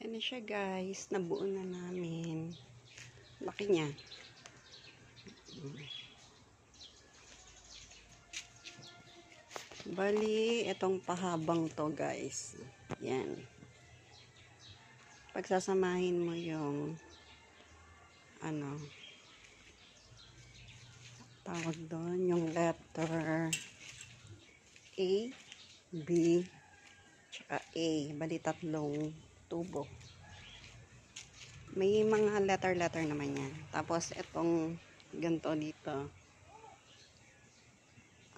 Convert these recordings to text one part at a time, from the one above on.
Ano siya guys, nabuo na namin. Laki niya. Bali, itong pahabang to guys. Yan. Pagsasamahin mo yung tawag doon, yung letter A, B, tsaka A. Bali, tatlong tubo. May mga letter naman yan. Tapos, itong ganito dito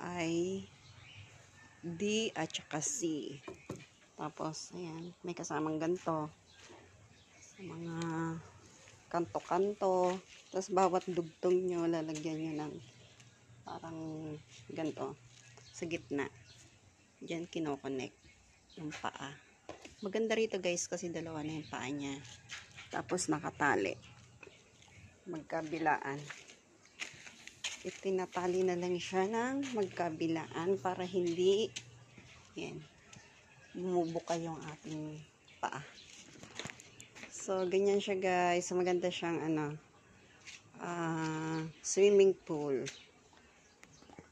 ay D at saka C. Tapos, ayan, may kasamang ganito sa mga kanto-kanto. Tapos, bawat dugtong nyo, lalagyan nyo ng parang ganito sa gitna. Diyan, kinokonek yung paa. Maganda rito guys, kasi dalawa na yung paa niya. Tapos, nakatali. Magkabilaan. Itinatali na lang siya ng magkabilaan para hindi yan, bumubuka yung ating paa. So, ganyan siya guys. Maganda siyang swimming pool.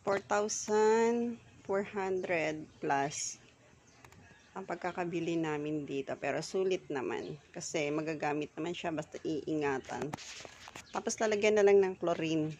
4,400 plus ang pagkakabili namin dito. Pero sulit naman. Kasi magagamit naman siya basta iingatan. Tapos lalagyan na lang ng chlorine.